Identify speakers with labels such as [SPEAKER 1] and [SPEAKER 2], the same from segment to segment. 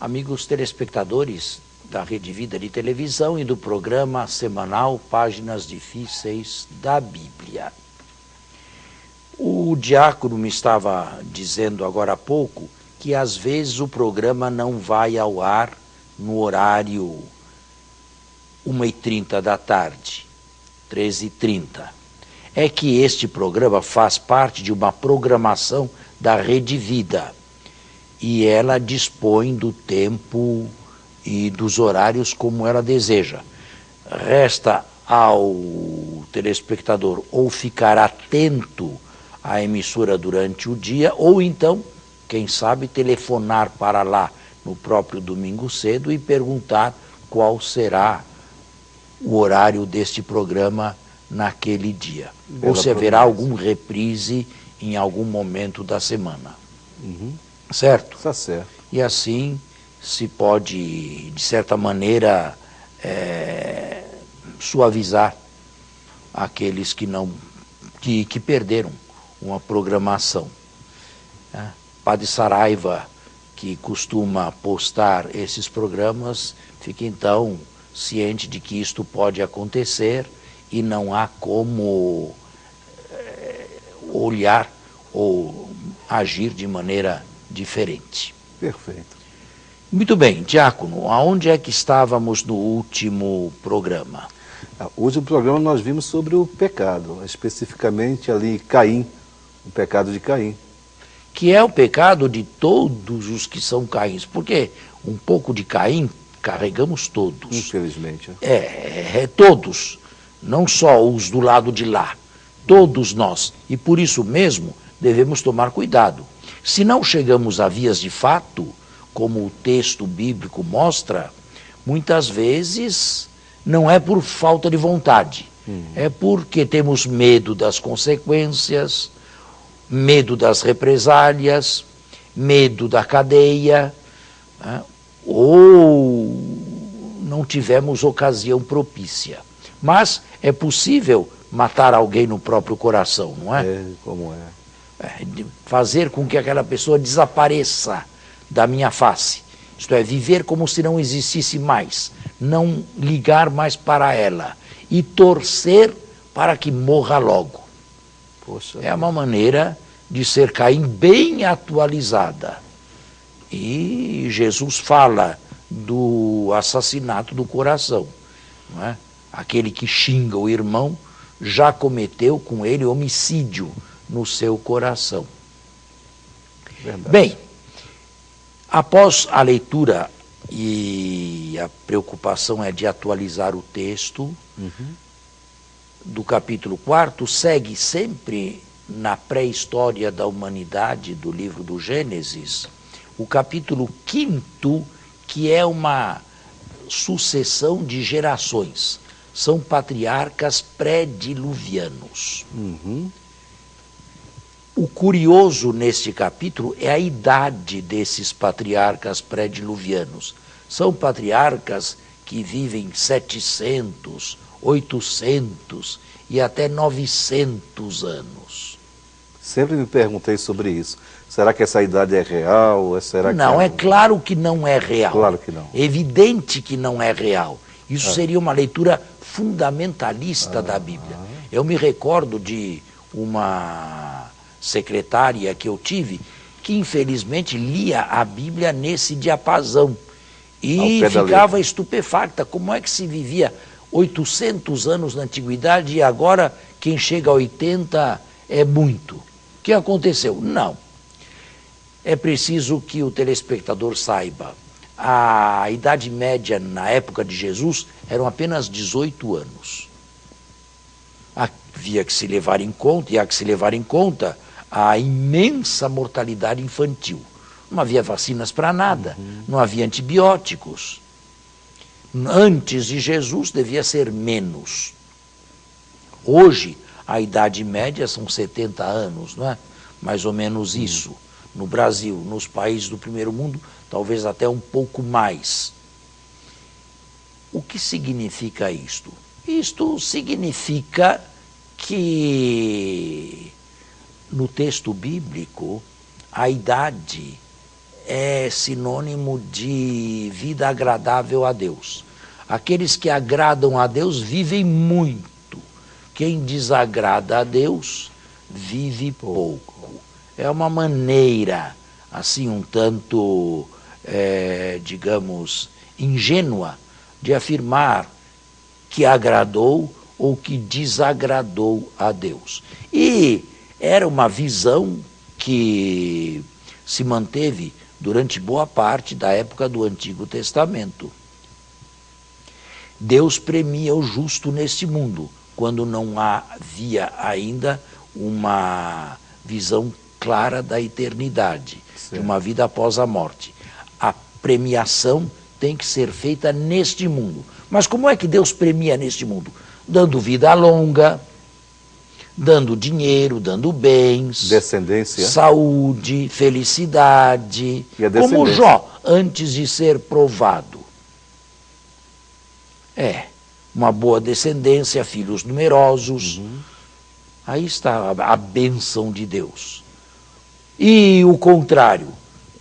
[SPEAKER 1] amigos telespectadores da Rede Vida de Televisão e do programa semanal Páginas Difíceis da Bíblia. O diácono me estava dizendo agora há pouco que às vezes o programa não vai ao ar no horário 1h30 da tarde, 13h30. É que este programa faz parte de uma programação da Rede Vida e ela dispõe do tempo e dos horários como ela deseja. Resta ao telespectador ou ficar atento à emissora durante o dia, ou então, quem sabe, telefonar para lá no próprio domingo cedo e perguntar qual será o horário deste programa naquele dia. Ou se haverá algum reprise em algum momento da semana. Certo?
[SPEAKER 2] Está certo.
[SPEAKER 1] E assim se pode, de certa maneira, suavizar aqueles que perderam uma programação. Padre Saraiva, que costuma postar esses programas, fica então ciente de que isto pode acontecer e não há como olhar ou agir de maneira diferente.
[SPEAKER 2] Perfeito.
[SPEAKER 1] Muito bem, diácono, aonde é que estávamos no último programa?
[SPEAKER 2] No último programa nós vimos sobre o pecado, especificamente ali Caim, o pecado de Caim.
[SPEAKER 1] Que é o pecado de todos os que são Caíns, porque um pouco de Caim carregamos todos.
[SPEAKER 2] Infelizmente.
[SPEAKER 1] Todos, não só os do lado de lá, todos nós. E por isso mesmo devemos tomar cuidado. Se não chegamos a vias de fato, como o texto bíblico mostra, muitas vezes não é por falta de vontade, é porque temos medo das consequências, medo das represálias, medo da cadeia, ou não tivemos ocasião propícia. Mas é possível matar alguém no próprio coração, não é?
[SPEAKER 2] Como é?
[SPEAKER 1] Fazer com que aquela pessoa desapareça da minha face. Isto é, viver como se não existisse mais, não ligar mais para ela e torcer para que morra logo.
[SPEAKER 2] Poxa,
[SPEAKER 1] é uma maneira de ser Caim bem atualizada. E Jesus fala do assassinato do coração, não é? Aquele que xinga o irmão já cometeu com ele homicídio no seu coração.
[SPEAKER 2] Verdade.
[SPEAKER 1] Bem, após a leitura, e a preocupação é de atualizar o texto, do capítulo 4, segue sempre na pré-história da humanidade do livro do Gênesis, o capítulo 5º, que é uma sucessão de gerações. São patriarcas pré-diluvianos. O curioso neste capítulo é a idade desses patriarcas pré-diluvianos. São patriarcas que vivem 700, 800 e até 900 anos.
[SPEAKER 2] Sempre me perguntei sobre isso. Será que essa idade é real? Será
[SPEAKER 1] Não,
[SPEAKER 2] que
[SPEAKER 1] é claro que não é real.
[SPEAKER 2] Claro que não.
[SPEAKER 1] É evidente que não é real. Isso seria uma leitura fundamentalista da Bíblia. Eu me recordo de uma secretária que eu tive, que infelizmente lia a Bíblia nesse diapasão. E ficava estupefacta. Como é que se vivia 800 anos na antiguidade e agora quem chega a 80 é muito? O que aconteceu? Não. É preciso que o telespectador saiba. A idade média na época de Jesus eram apenas 18 anos. Havia que se levar em conta, e há que se levar em conta, a imensa mortalidade infantil. Não havia vacinas para nada, não havia antibióticos. Antes de Jesus devia ser menos. Hoje, a idade média são 70 anos, não é? Mais ou menos isso. No Brasil, nos países do primeiro mundo, talvez até um pouco mais. O que significa isto? Isto significa que no texto bíblico a idade é sinônimo de vida agradável a Deus. Aqueles que agradam a Deus vivem muito. Quem desagrada a Deus vive pouco. É uma maneira, assim, um tanto, digamos, ingênua de afirmar que agradou ou que desagradou a Deus. E era uma visão que se manteve durante boa parte da época do Antigo Testamento. Deus premia o justo neste mundo, quando não havia ainda uma visão clara da eternidade, de uma vida após a morte. A premiação tem que ser feita neste mundo. Mas como é que Deus premia neste mundo? Dando vida longa, dando dinheiro, dando bens,
[SPEAKER 2] descendência,
[SPEAKER 1] saúde, felicidade, como Jó, antes de ser provado. Uma boa descendência, filhos numerosos. Aí está a bênção de Deus. E o contrário,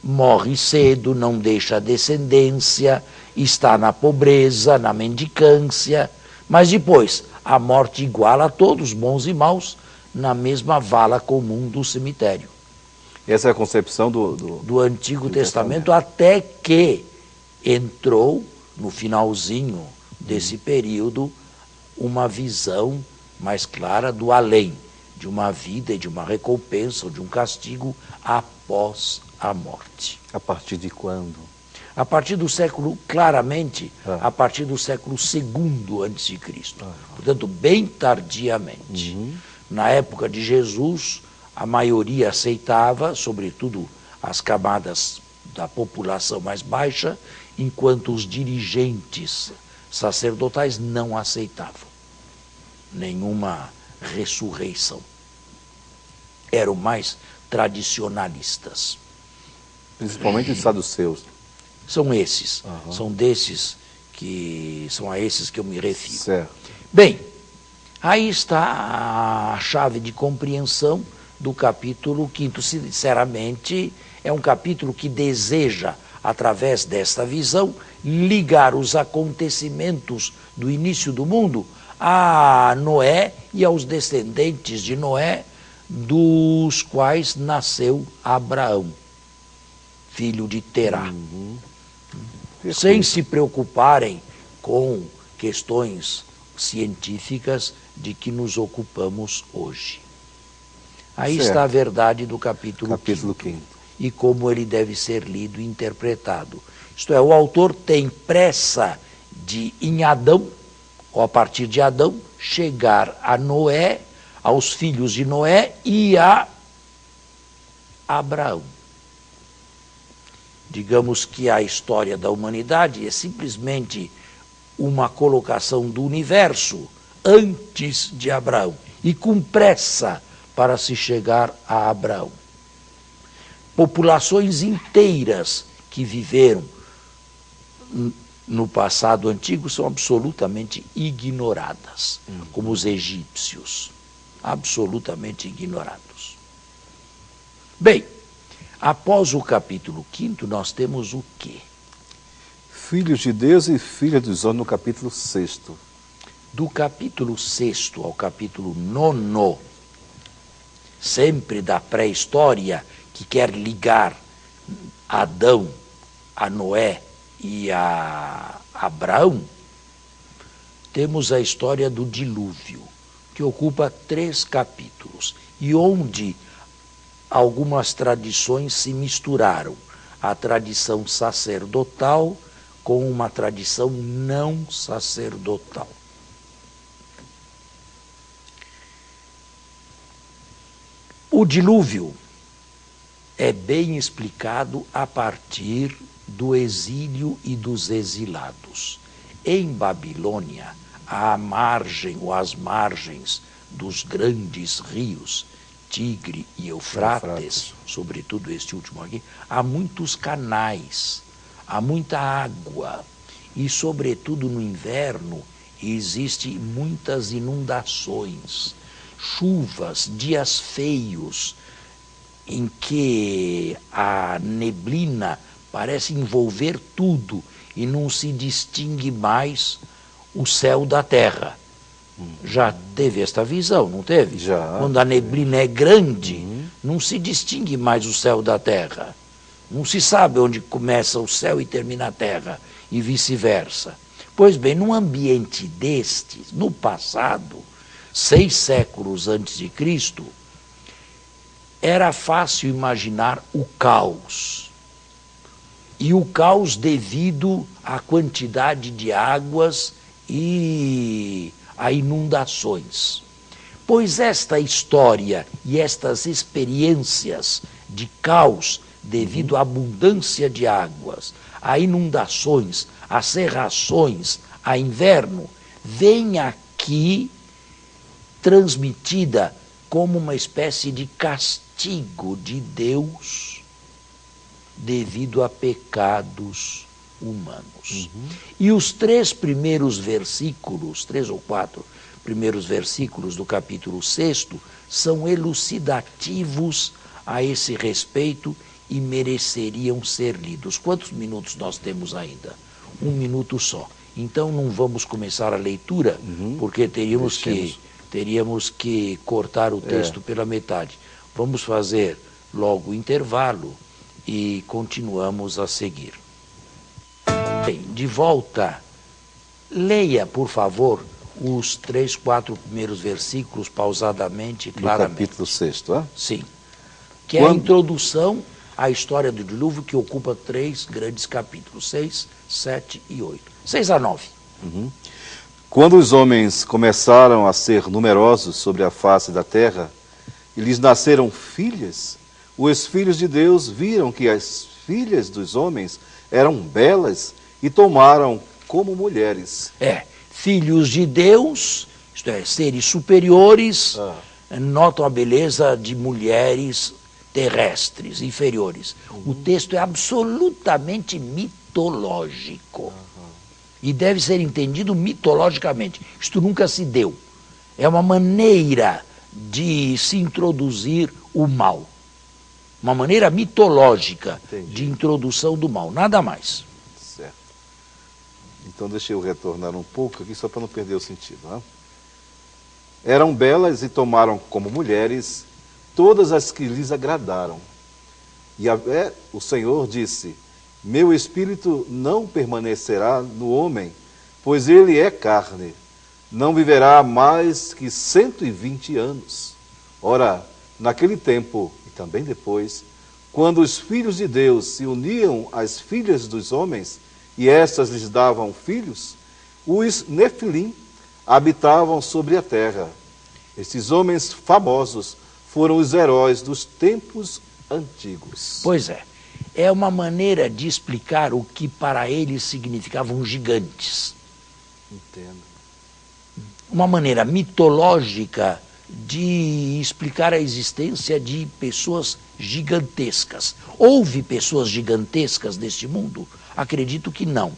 [SPEAKER 1] morre cedo, não deixa descendência, está na pobreza, na mendicância, mas depois a morte iguala a todos, bons e maus, na mesma vala comum do cemitério.
[SPEAKER 2] Essa é a concepção do
[SPEAKER 1] Antigo Testamento, até que entrou, no finalzinho desse período, uma visão mais clara do além, de uma vida e de uma recompensa ou de um castigo após a morte.
[SPEAKER 2] A partir de quando?
[SPEAKER 1] A partir do século, claramente, a partir do século II a.C., portanto, bem tardiamente. Na época de Jesus, a maioria aceitava, sobretudo as camadas da população mais baixa, enquanto os dirigentes sacerdotais não aceitavam nenhuma ressurreição. Eram mais tradicionalistas.
[SPEAKER 2] Principalmente os saduceus.
[SPEAKER 1] São esses, são desses que são a esses que eu me refiro.
[SPEAKER 2] Certo.
[SPEAKER 1] Bem, aí está a chave de compreensão do capítulo 5º. Sinceramente, é um capítulo que deseja, através desta visão, ligar os acontecimentos do início do mundo a Noé e aos descendentes de Noé, dos quais nasceu Abraão, filho de Terá. Sem se preocuparem com questões científicas de que nos ocupamos hoje. Aí está a verdade do capítulo 5º. E como ele deve ser lido e interpretado. Isto é, o autor tem pressa de, em Adão, ou a partir de Adão, chegar a Noé, aos filhos de Noé e a Abraão. Digamos que a história da humanidade é simplesmente uma colocação do universo antes de Abraão e com pressa para se chegar a Abraão. Populações inteiras que viveram no passado antigo são absolutamente ignoradas, como os egípcios, absolutamente ignorados. Bem, após o capítulo 5º, nós temos o quê?
[SPEAKER 2] Filhos de Deus e filhas dos homens, no capítulo 6º.
[SPEAKER 1] Do capítulo 6º ao capítulo 9º, sempre da pré-história, que quer ligar Adão a Noé e a Abraão, temos a história do dilúvio, que ocupa 3 capítulos, e onde algumas tradições se misturaram. A tradição sacerdotal com uma tradição não sacerdotal. O dilúvio é bem explicado a partir do exílio e dos exilados. Em Babilônia, à margem ou às margens dos grandes rios, Tigre e Eufrates, sobretudo este último aqui, há muitos canais, há muita água e, sobretudo no inverno, existem muitas inundações, chuvas, dias feios, em que a neblina parece envolver tudo e não se distingue mais o céu da terra. Já teve esta visão, não teve?
[SPEAKER 2] Já.
[SPEAKER 1] Quando a neblina é grande, não se distingue mais o céu da terra. Não se sabe onde começa o céu e termina a terra, e vice-versa. Pois bem, num ambiente deste, no passado, 6 séculos antes de Cristo, era fácil imaginar o caos. E o caos devido à quantidade de águas e a inundações. Pois esta história e estas experiências de caos devido à abundância de águas, a inundações, a cerrações, a inverno, vem aqui transmitida como uma espécie de castigo de Deus devido a pecados humanos. E os 3 primeiros versículos, 3 ou 4 primeiros versículos do capítulo 6 são elucidativos a esse respeito e mereceriam ser lidos. Quantos minutos nós temos ainda? 1 minuto só. Então não vamos começar a leitura, porque teríamos que cortar o texto pela metade. Vamos fazer logo o intervalo e continuamos a seguir. Bem, de volta, leia, por favor, os 3, 4 primeiros versículos pausadamente e claramente.
[SPEAKER 2] Do capítulo 6, tá?
[SPEAKER 1] Sim. Que é a introdução à história do dilúvio, que ocupa 3 grandes capítulos, 6, 7 e 8. 6 a 9.
[SPEAKER 2] Quando os homens começaram a ser numerosos sobre a face da terra, e lhes nasceram filhas, os filhos de Deus viram que as filhas dos homens eram belas e tomaram como mulheres.
[SPEAKER 1] Filhos de Deus, isto é, seres superiores, notam a beleza de mulheres terrestres, inferiores. O texto é absolutamente mitológico. E deve ser entendido mitologicamente. Isto nunca se deu. É uma maneira de se introduzir o mal. Uma maneira mitológica de introdução do mal, nada mais.
[SPEAKER 2] Certo. Então deixa eu retornar um pouco aqui, só para não perder o sentido. Né? Eram belas e tomaram como mulheres todas as que lhes agradaram. E o Senhor disse: meu espírito não permanecerá no homem, pois ele é carne. Não viverá mais que 120 anos. Ora, naquele tempo, e também depois, quando os filhos de Deus se uniam às filhas dos homens, e estas lhes davam filhos, os Nefilim habitavam sobre a terra. Estes homens famosos foram os heróis dos tempos antigos.
[SPEAKER 1] Pois é uma maneira de explicar o que para eles significavam gigantes.
[SPEAKER 2] Entendo.
[SPEAKER 1] Uma maneira mitológica de explicar a existência de pessoas gigantescas. Houve pessoas gigantescas neste mundo? Acredito que não.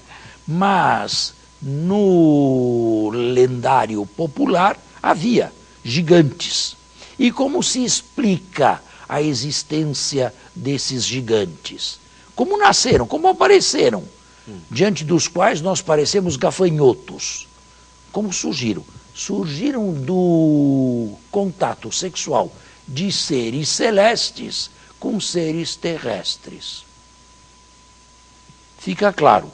[SPEAKER 1] Mas no lendário popular havia gigantes. E como se explica a existência desses gigantes? Como nasceram, como apareceram, diante dos quais nós parecemos gafanhotos? Como surgiram? Surgiram do contato sexual de seres celestes com seres terrestres. Fica claro,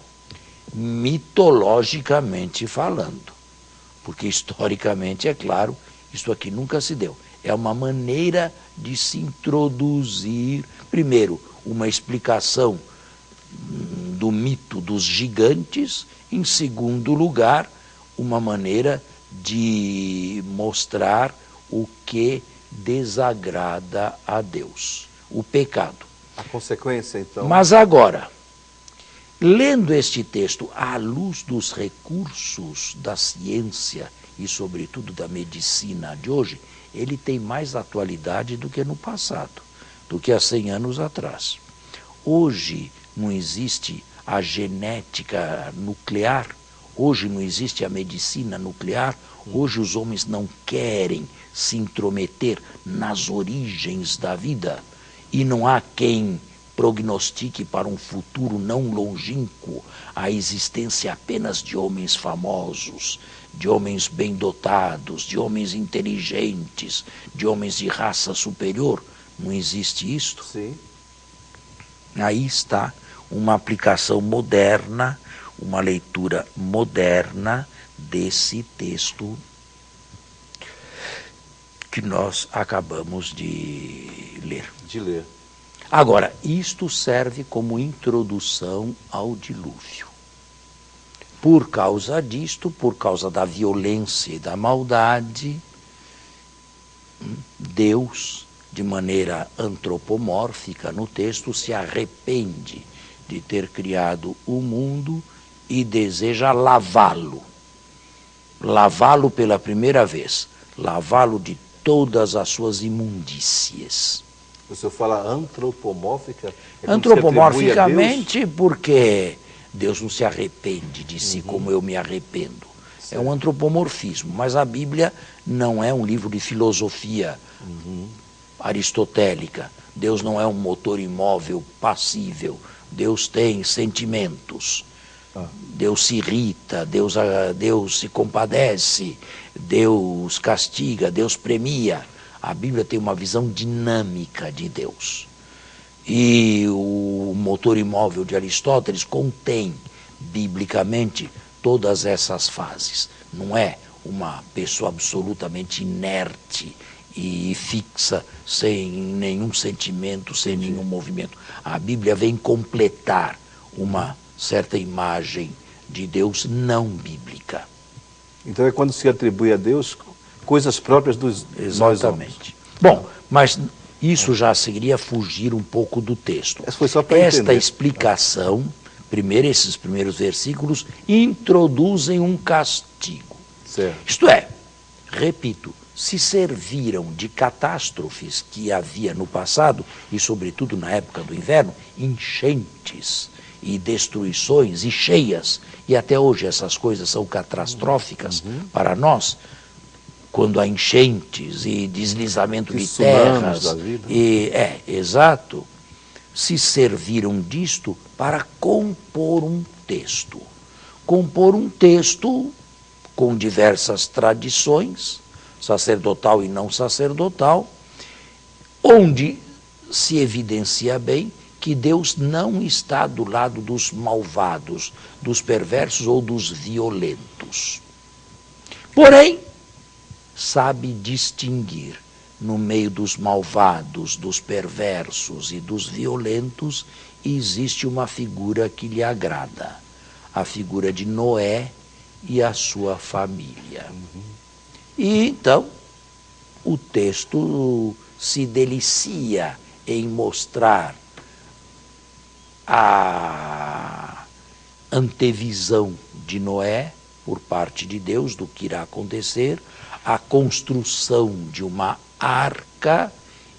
[SPEAKER 1] mitologicamente falando, porque historicamente, é claro, isso aqui nunca se deu. É uma maneira de se introduzir, primeiro, uma explicação do mito dos gigantes, em segundo lugar, uma maneira de mostrar o que desagrada a Deus, o pecado.
[SPEAKER 2] A consequência, então...
[SPEAKER 1] Mas agora, lendo este texto à luz dos recursos da ciência e, sobretudo, da medicina de hoje, ele tem mais atualidade do que no passado, do que há 100 anos atrás. Hoje não existe a genética nuclear, hoje não existe a medicina nuclear, hoje os homens não querem se intrometer nas origens da vida e não há quem prognostique para um futuro não longínquo a existência apenas de homens famosos, de homens bem dotados, de homens inteligentes, de homens de raça superior. Não existe isto?
[SPEAKER 2] Sim.
[SPEAKER 1] Aí está uma aplicação moderna, uma leitura moderna desse texto que nós acabamos de ler. Agora, isto serve como introdução ao dilúvio. Por causa disto, por causa da violência e da maldade, Deus, de maneira antropomórfica no texto, se arrepende de ter criado o mundo e deseja lavá-lo. Lavá-lo pela primeira vez, lavá-lo de todas as suas imundícies.
[SPEAKER 2] O senhor fala antropomórfica?
[SPEAKER 1] Antropomorficamente, porque Deus não se arrepende de si como eu me arrependo.
[SPEAKER 2] Certo.
[SPEAKER 1] É um antropomorfismo, mas a Bíblia não é um livro de filosofia aristotélica. Deus não é um motor imóvel, passível. Deus tem sentimentos. Deus se irrita, Deus se compadece, Deus castiga, Deus premia. A Bíblia tem uma visão dinâmica de Deus. E o motor imóvel de Aristóteles contém, biblicamente, todas essas fases. Não é uma pessoa absolutamente inerte e fixa, sem nenhum sentimento, sem nenhum movimento. A Bíblia vem completar uma certa imagem de Deus não bíblica.
[SPEAKER 2] Então é quando se atribui a Deus coisas próprias dos nós homens.
[SPEAKER 1] Bom, mas isso já seria fugir um pouco do texto.
[SPEAKER 2] Foi só para
[SPEAKER 1] Esta
[SPEAKER 2] entender.
[SPEAKER 1] explicação, esses primeiros versículos, introduzem um castigo.
[SPEAKER 2] Certo.
[SPEAKER 1] Isto é, repito, se serviram de catástrofes que havia no passado, e sobretudo na época do inverno, enchentes e destruições e cheias, e até hoje essas coisas são catastróficas para nós, quando há enchentes e deslizamento de terras,
[SPEAKER 2] da vida.
[SPEAKER 1] Exato, se serviram disto para compor um texto. Compor um texto com diversas tradições, sacerdotal e não sacerdotal, onde se evidencia bem que Deus não está do lado dos malvados, dos perversos ou dos violentos. Porém, sabe distinguir no meio dos malvados, dos perversos e dos violentos, existe uma figura que lhe agrada, a figura de Noé e a sua família. E então, o texto se delicia em mostrar a antevisão de Noé, por parte de Deus, do que irá acontecer, a construção de uma arca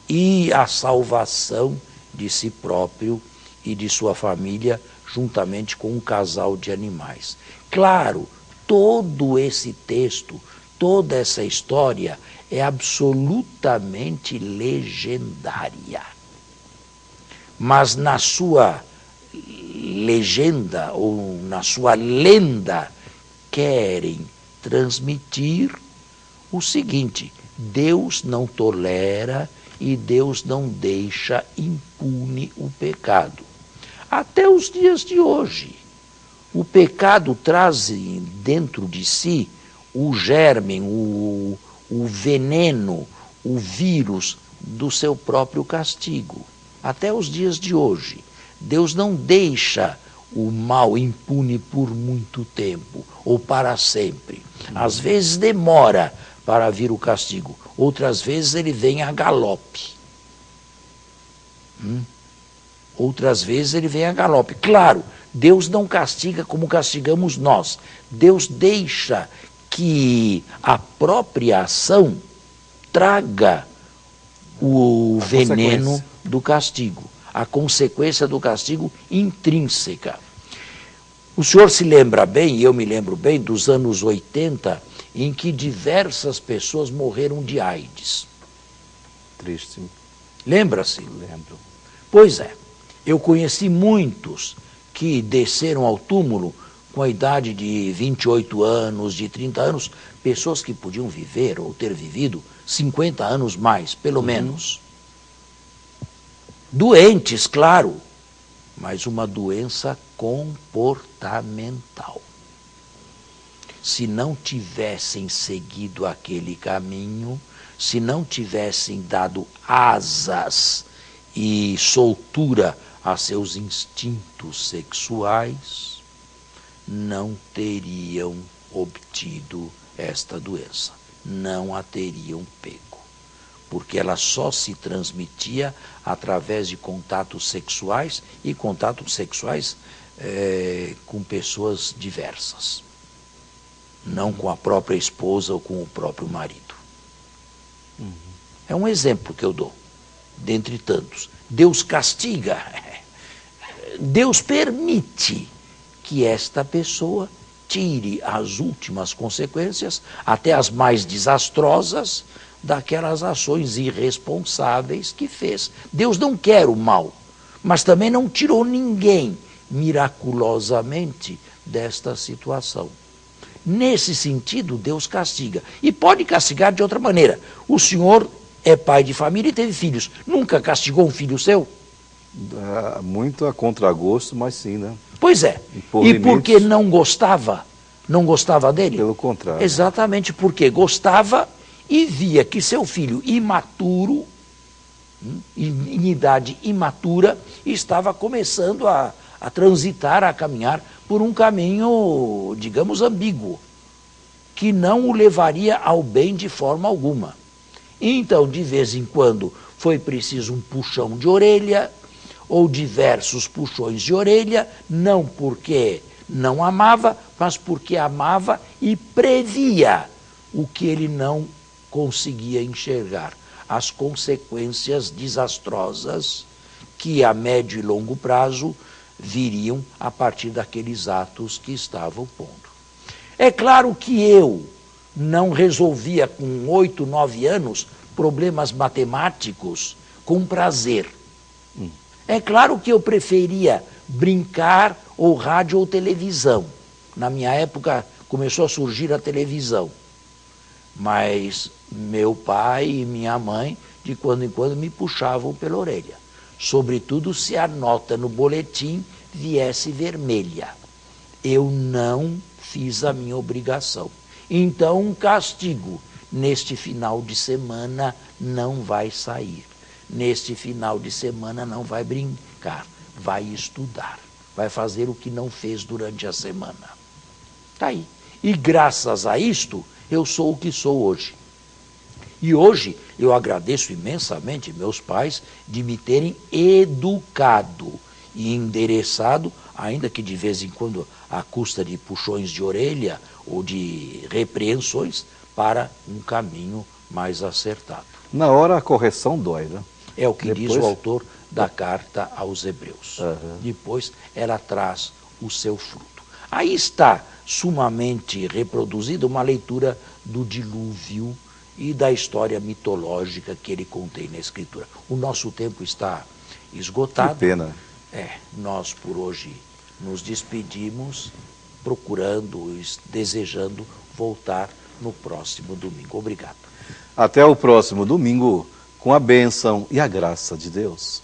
[SPEAKER 1] e a salvação de si próprio e de sua família, juntamente com um casal de animais. Claro, todo esse texto, toda essa história é absolutamente legendária. Mas na sua legenda, ou na sua lenda, querem transmitir o seguinte: Deus não tolera e Deus não deixa impune o pecado. Até os dias de hoje, o pecado traz dentro de si o germe, o veneno, o vírus do seu próprio castigo. Até os dias de hoje, Deus não deixa o mal impune por muito tempo ou para sempre. Às vezes demora para vir o castigo, outras vezes ele vem a galope. Outras vezes ele vem a galope. Claro, Deus não castiga como castigamos nós. Deus deixa que a própria ação traga o veneno do castigo, a consequência do castigo intrínseca. O senhor se lembra bem, e eu me lembro bem, dos anos 80, em que diversas pessoas morreram de AIDS.
[SPEAKER 2] Triste.
[SPEAKER 1] Lembra-se?
[SPEAKER 2] Lembro.
[SPEAKER 1] Pois é, eu conheci muitos que desceram ao túmulo com a idade de 28 anos, de 30 anos, pessoas que podiam viver ou ter vivido 50 anos mais, pelo menos. Doentes, claro, mas uma doença comportamental. Se não tivessem seguido aquele caminho, se não tivessem dado asas e soltura a seus instintos sexuais, não teriam obtido esta doença, não a teriam pego, porque ela só se transmitia através de contatos sexuais e contatos sexuais com pessoas diversas, não com a própria esposa ou com o próprio marido. É um exemplo que eu dou, dentre tantos. Deus castiga, Deus permite que esta pessoa tire as últimas consequências, até as mais desastrosas, daquelas ações irresponsáveis que fez. Deus não quer o mal, mas também não tirou ninguém miraculosamente desta situação. Nesse sentido, Deus castiga. E pode castigar de outra maneira. O senhor é pai de família e teve filhos. Nunca castigou um filho seu?
[SPEAKER 2] Muito a contragosto, mas sim, né?
[SPEAKER 1] Pois é. E porque não gostava? Não gostava dele?
[SPEAKER 2] Pelo contrário.
[SPEAKER 1] Exatamente porque gostava e via que seu filho imaturo, em idade imatura, estava começando a transitar, a caminhar por um caminho, digamos, ambíguo, que não o levaria ao bem de forma alguma. Então, de vez em quando, foi preciso um puxão de orelha, ou diversos puxões de orelha, não porque não amava, mas porque amava e previa o que ele não conseguia enxergar, as consequências desastrosas que a médio e longo prazo viriam a partir daqueles atos que estavam pondo. É claro que eu não resolvia com 8, 9 anos problemas matemáticos com prazer. É claro que eu preferia brincar ou rádio ou televisão. Na minha época começou a surgir a televisão. Mas meu pai e minha mãe, de quando em quando, me puxavam pela orelha. Sobretudo se a nota no boletim viesse vermelha. Eu não fiz a minha obrigação. Então, um castigo neste final de semana não vai sair. Neste final de semana não vai brincar, vai estudar, vai fazer o que não fez durante a semana. Está aí. E graças a isto, eu sou o que sou hoje. E hoje eu agradeço imensamente meus pais de me terem educado e endereçado, ainda que de vez em quando à custa de puxões de orelha ou de repreensões, para um caminho mais acertado.
[SPEAKER 2] Na hora a correção dói, né?
[SPEAKER 1] É o que diz o autor da carta aos Hebreus. Depois ela traz o seu fruto. Aí está sumamente reproduzida uma leitura do dilúvio e da história mitológica que ele contém na Escritura. O nosso tempo está esgotado.
[SPEAKER 2] Que pena.
[SPEAKER 1] Nós por hoje nos despedimos, procurando, desejando voltar no próximo domingo. Obrigado.
[SPEAKER 2] Até o próximo domingo, com a bênção e a graça de Deus.